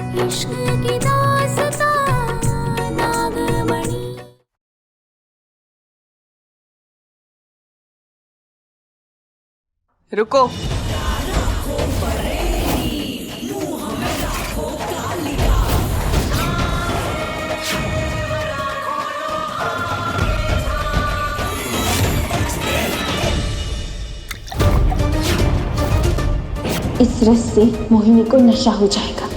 इश्क की दास्तां नागमणि। रुको। इस रस से मोहिनी को नशा हो जाएगा।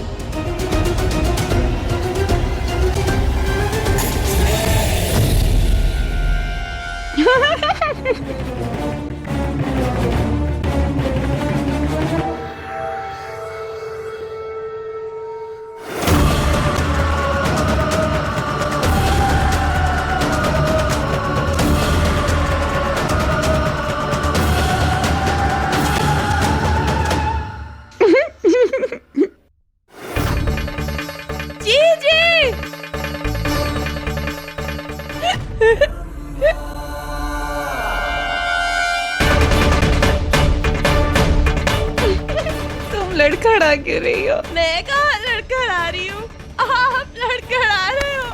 लड़खड़ा क्यों रही हो? मैं कहाँ लड़खड़ा रही हूँ? आप लड़खड़ा रहे हो।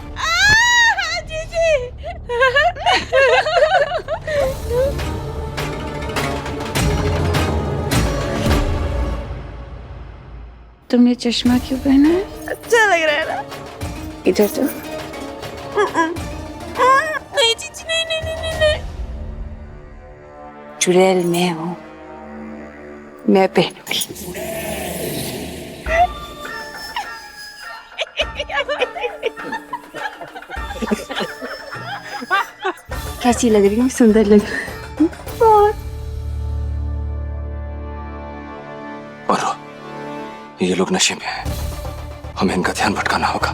जीजी। तुमने चश्मा क्यों पहना है? अच्छा लग रहा है ना? इधर तो। नहीं जीजी, नहीं नहीं नहीं नहीं। चुड़ैल मैं हूँ, मैं पहनूंगी। कैसी लग रही हूँ? सुंदर लग रही हूँ बहुत। पारो, ये लोग नशे में हैं, हमें इनका ध्यान भटकाना होगा।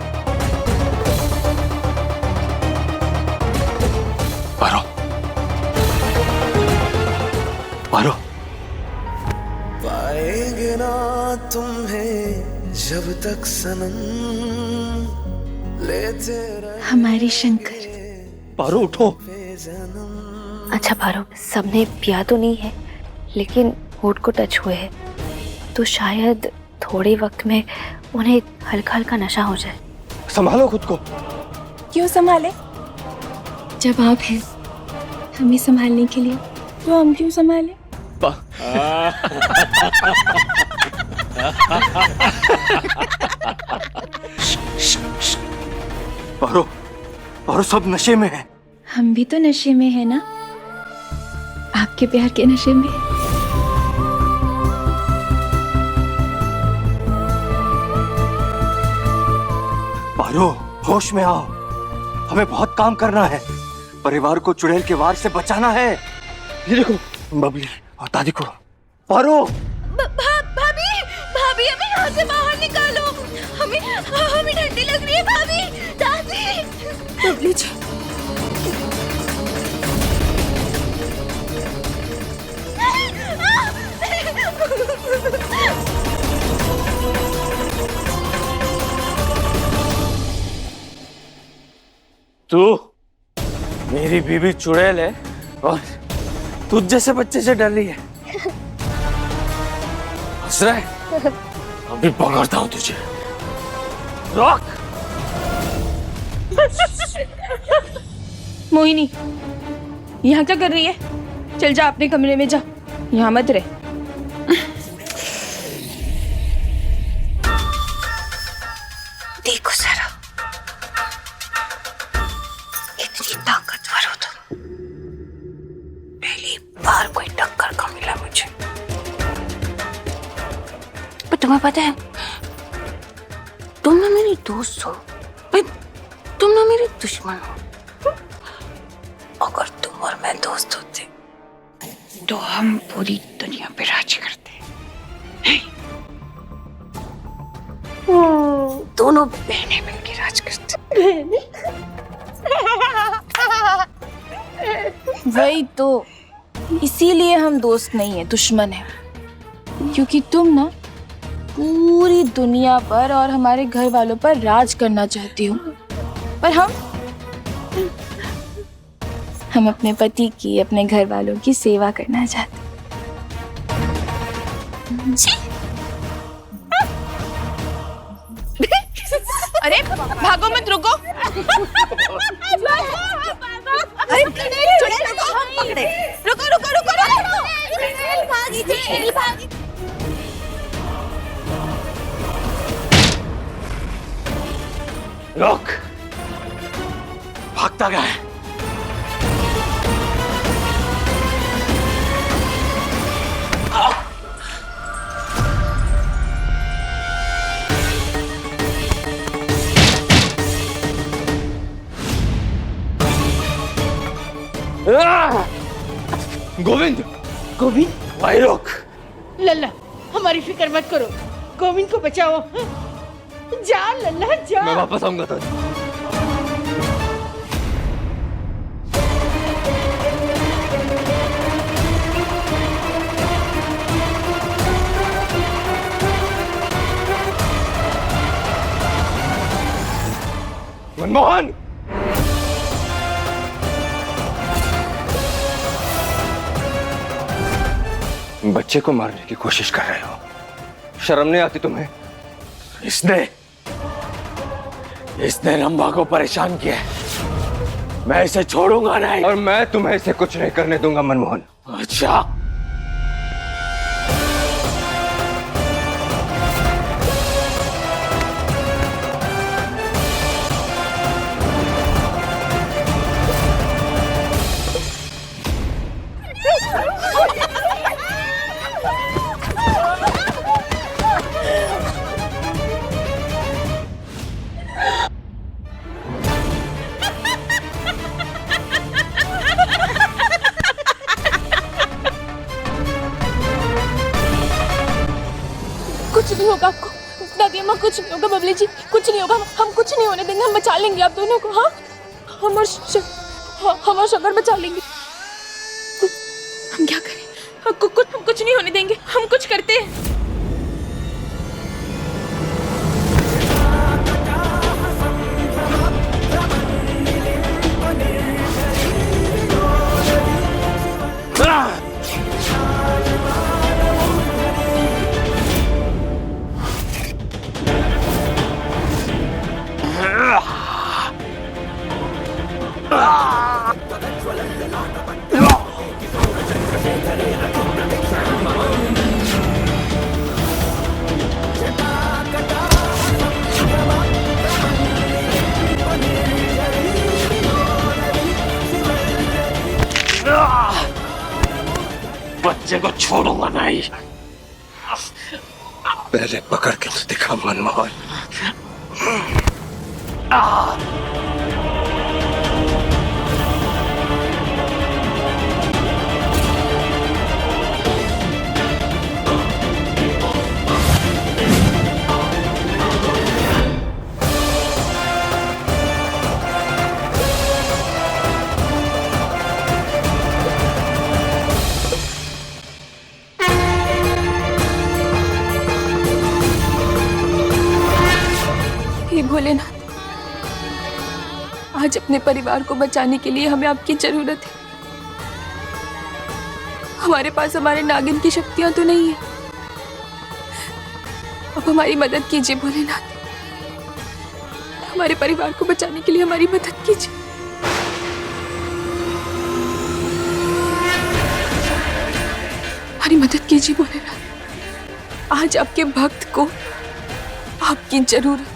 पारो, पारो। पाएंगे ना तुम्हें जब तक सनम लेते रहे। हमारे शंकर। पारो उठो। अच्छा पारो, सबने पिया तो नहीं है, लेकिन होठ को टच हुए हैं, तो शायद थोड़े वक्त में उन्हें हल्का हल्का नशा हो जाए। संभालो खुद को। क्यों संभाले? जब आप हैं हमें संभालने के लिए, तो हम क्यों संभाले? पारो, पारो सब नशे में है। हम भी तो नशे में है ना, आपके प्यार के नशे में। पारो, होश में आओ, हमें बहुत काम करना है। परिवार को चुड़ैल के वार से बचाना है। ये देखो बबली और दादी को। पारो, भाभी, भाभी हमें यहाँ से बाहर निकालो। हमें ठंडी लग रही है भाभी। दादी। बबली जी। तू मेरी बीवी चुड़ैल है और तुझ जैसे बच्चे से डर रही है। हंस रहा है? अभी पकड़ता हूं तुझे। रॉक। मोहिनी, यहाँ क्या कर रही है? चल जा अपने कमरे में जा, यहाँ मत रहे। देखो जरा, कितनी ताकतवर हो तुम। पहली बार कोई टक्कर का मिला मुझे। पर तुम्हें पता है, तुम ना मेरी दोस्त हो, तुम ना मेरी दुश्मन हो। अगर तुम और मैं दोस्त होते तो हम पूरी दुनिया पे राज करते। दोनों बहनें मिलकर राज करते। वही तो, इसीलिए हम दोस्त नहीं है, दुश्मन है। क्योंकि तुम ना पूरी दुनिया पर और हमारे घर वालों पर राज करना चाहती हो, पर हम अपने पति की, अपने घर वालों की सेवा करना चाहते। छी! अरे भागो मत, रुको। अरे चुड़ैल रुको, रुको रुको रुको। भागी चुड़ैल भागी। रोक, भागता गया है। गोविंद, गोविंद, भाई रोक। लल्ला हमारी फिक्र मत करो, गोविंद को बचाओ। जा लल्ला जा। मैं वापस आऊंगा तो। मनमोहन, बच्चे को मारने की कोशिश कर रहे हो, शर्म नहीं आती तुम्हें? इसने रंभा को परेशान किया है। मैं इसे छोड़ूंगा नहीं, और मैं तुम्हें इसे कुछ नहीं करने दूंगा मनमोहन। अच्छा, कुछ नहीं होगा आपको, दादी अम्मा, कुछ नहीं होगा। बबली जी, कुछ नहीं होगा। हम कुछ नहीं होने देंगे, हम बचा लेंगे आप दोनों को। हाँ, हमारा शक्कर बचा लेंगे। हम क्या करें? हम कुछ नहीं होने देंगे, हम कुछ करते हैं। बच्चे को छोड़ूंगा नहीं। पहले पकड़ के तो दिखा मनमोहन। हे भोलेनाथ, आज अपने परिवार को बचाने के लिए हमें आपकी जरूरत है। हमारे पास हमारे नागिन की शक्तियां तो नहीं है। अब हमारी मदद कीजिए भोलेनाथ, हमारे परिवार को बचाने के लिए हमारी मदद कीजिए। हमारी मदद कीजिए भोलेनाथ, आज आपके भक्त को आपकी जरूरत है।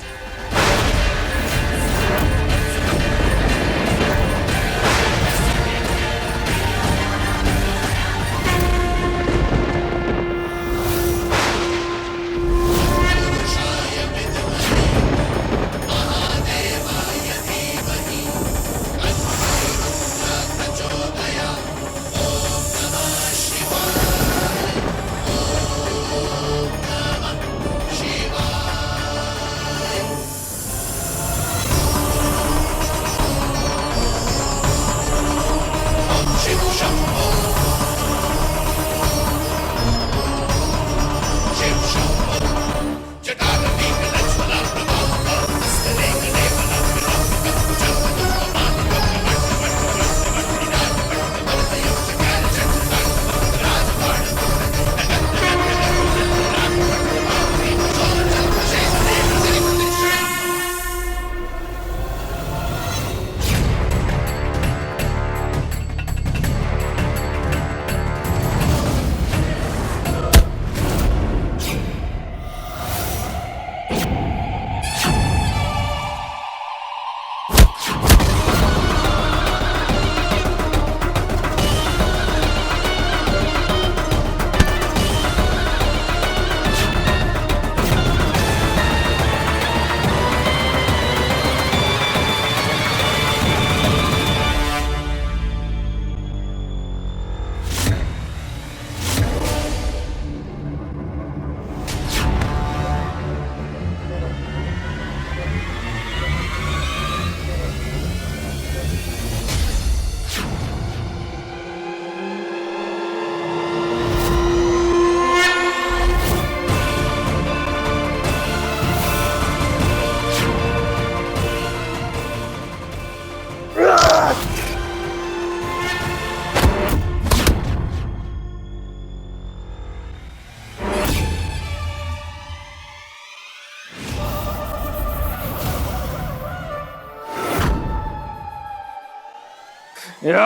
कर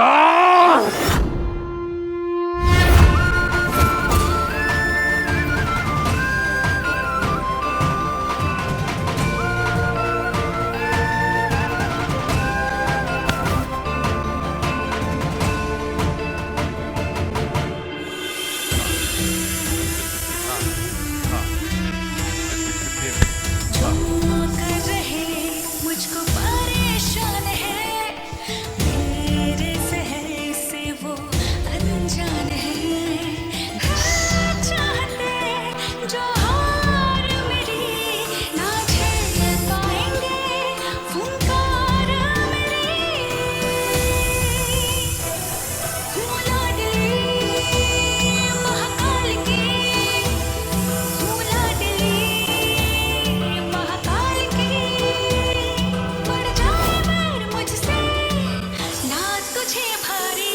रहे मुझको परेशान है, मेरे सहर से वो अनजान है। चाहते जो हार मेरी ना झेल पाएंगे फुंकार मेरी। हूँ लाडली महाकाल की, हूँ लाडली महाकाल की। पड़ जाए बैर मुझसे ना तुझे भारी।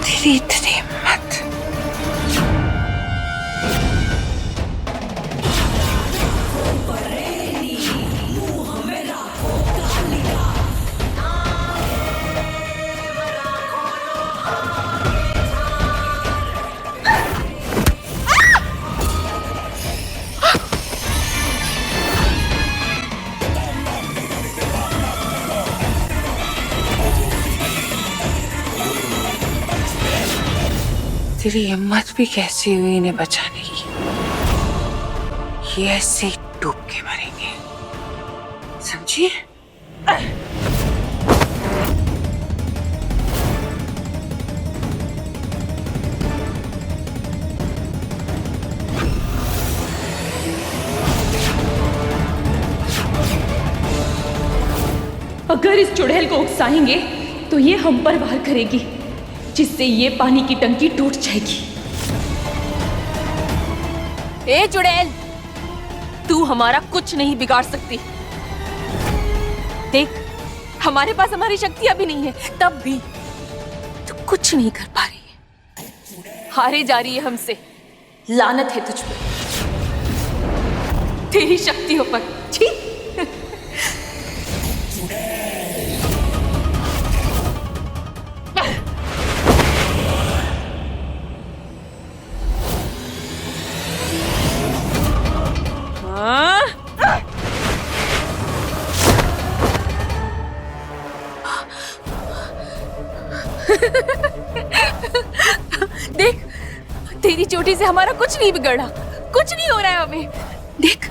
तेरी इतनी हिम्मत। तेरी हिम्मत भी कैसी हुई इन्हें बचाने की। ये ऐसे ही डूब के मरेंगे, समझी? अगर इस चुड़ैल को उकसाएंगे तो ये हम पर वार करेगी, जिससे ये पानी की टंकी टूट जाएगी। ए चुड़ैल, तू हमारा कुछ नहीं बिगाड़ सकती। देख, हमारे पास हमारी शक्तियां भी नहीं है, तब भी तू कुछ नहीं कर पा रही है। हारे जा रही है हमसे। लानत है तुझ पर, तेरी शक्तियों पर। छी! देख, तेरी चोटी से हमारा कुछ नहीं बिगड़ा, कुछ नहीं हो रहा है हमें। देख,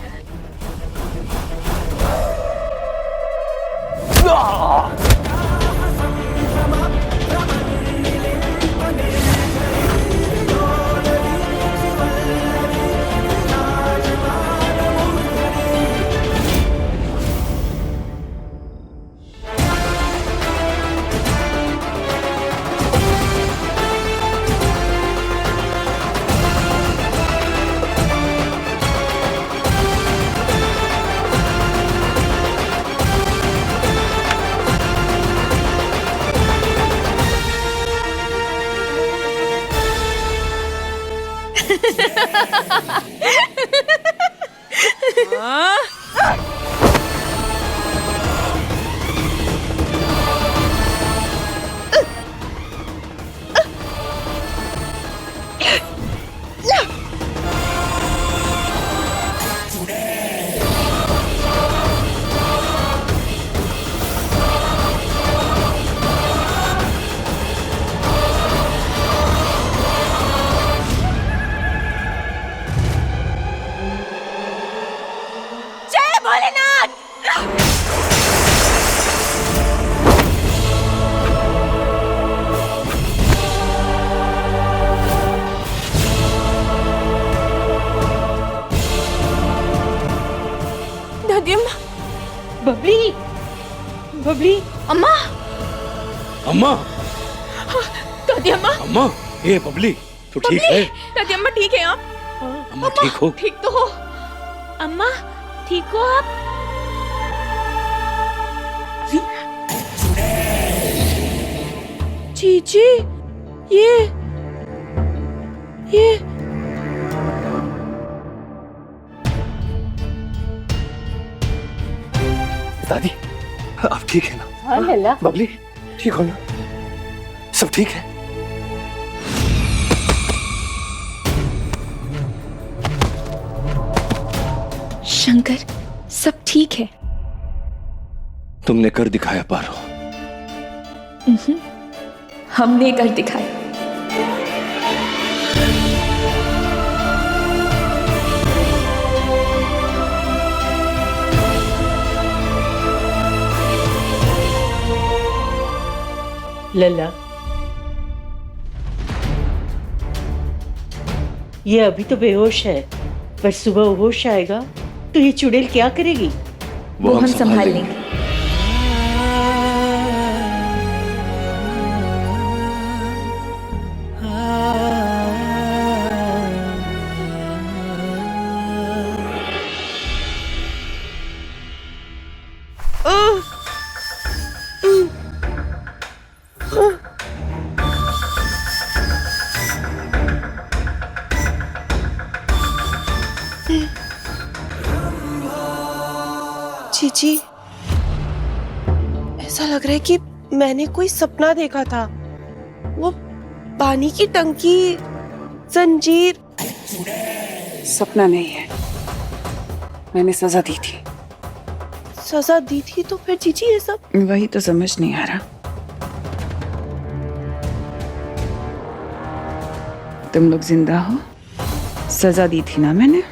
बबली, अम्मा, अम्मा, दादी अम्मा, अम्मा, ये बबली, तू ठीक है? दादी अम्मा ठीक है आप? अम्मा ठीक हो? ठीक तो हो। अम्मा ठीक हो आप? जीजी, ये दादी आप ठीक है ना? हाँ लला, बबली ठीक हो ना? सब ठीक है? शंकर सब ठीक है। तुमने कर दिखाया पारो। हमने कर दिखाया। लला, ये अभी तो बेहोश है, पर सुबह होश आएगा तो ये चुड़ैल क्या करेगी? वो हम संभाल लेंगे। जीजी, ऐसा लग रहा है कि मैंने कोई सपना देखा था। वो पानी की टंकी, जंजीर। सपना नहीं है, मैंने सजा दी थी। सजा दी थी तो फिर जीजी ये सब? वही तो समझ नहीं आ रहा। तुम लोग जिंदा हो, सजा दी थी ना मैंने।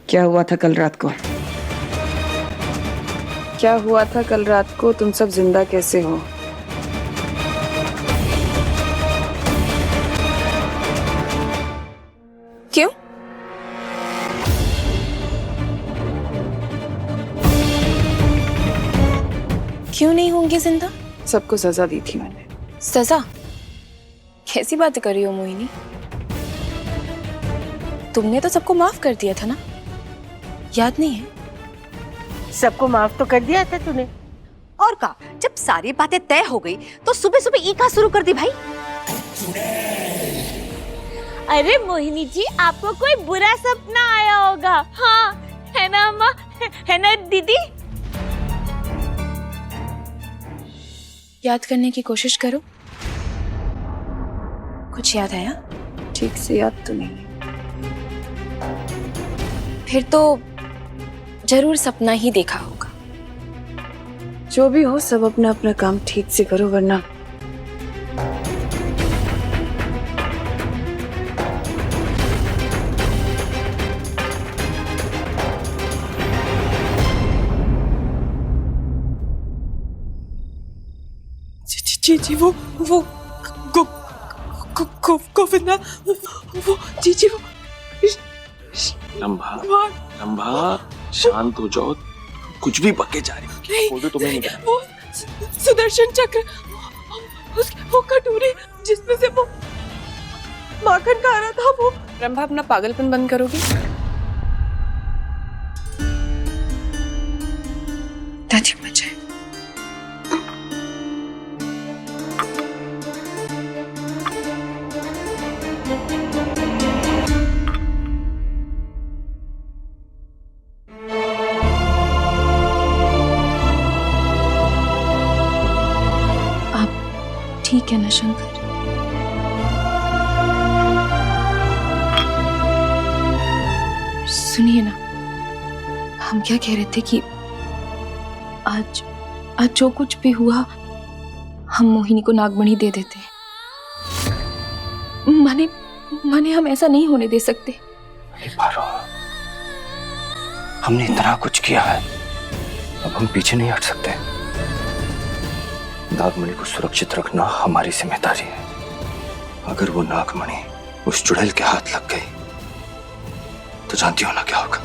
क्या हुआ था कल रात को? क्या हुआ था कल रात को? तुम सब जिंदा कैसे हो? क्यों? क्यों नहीं होंगे जिंदा? सबको सजा दी थी मैंने। सजा? कैसी बातें कर रही हो मोहिनी? तुमने तो सबको माफ कर दिया था ना? याद नहीं है? सबको माफ तो कर दिया था तूने। और का जब सारी बातें तय हो गई तो सुबह सुबह ईका शुरू कर दी भाई। अरे मोहिनी जी, आपको कोई बुरा सपना आया होगा। हाँ है ना अम्मा, है ना दीदी? याद करने की कोशिश करो। कुछ याद आया? ठीक से याद तो नहीं। फिर तो जरूर सपना ही देखा होगा। जो भी हो, सब अपना अपना काम ठीक से करो, वरना जीजी वो गोविंदा, वो जीजी वो लंबा लंबा शांत हो जाओ, कुछ भी पके जा रही। वो तो तुम्हें नहीं पता। वो सुदर्शन चक्र, वो कटोरी जिसमें से वो माखन खा रहा था, वो। रंभा अपना पागलपन बंद करोगी? दादी बचाए। ठीक है ना शंकर? सुनिए ना, हम क्या कह रहे थे कि आज जो कुछ भी हुआ हम मोहिनी को नागमणि दे देते। माने हम ऐसा नहीं होने दे सकते। पारो, हमने इतना कुछ किया है, अब हम पीछे नहीं हट सकते। नागमणि को सुरक्षित रखना हमारी जिम्मेदारी है। अगर वो नागमणि उस चुड़ैल के हाथ लग गई तो जानती हो ना क्या होगा?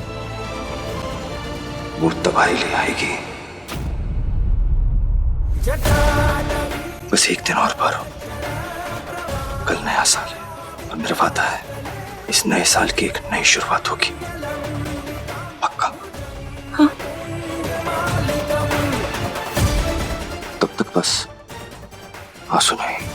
वो तबाही ले आएगी। बस एक दिन और पारो, कल नया साल है और मेरा वादा है इस नए साल की एक नई शुरुआत होगी, पक्का? हाँ। तब तक बस आंसू नहीं।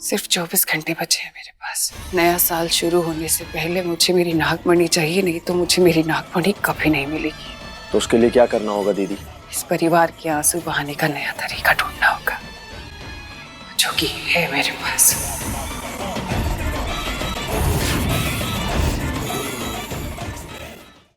सिर्फ 24 घंटे बचे हैं मेरे पास। नया साल शुरू होने से पहले मुझे मेरी नागमणि चाहिए, नहीं तो मुझे मेरी नागमणि कभी नहीं मिलेगी। तो उसके लिए क्या करना होगा दीदी? इस परिवार के आंसू बहाने का नया तरीका ढूंढना होगा, जो कि है मेरे पास।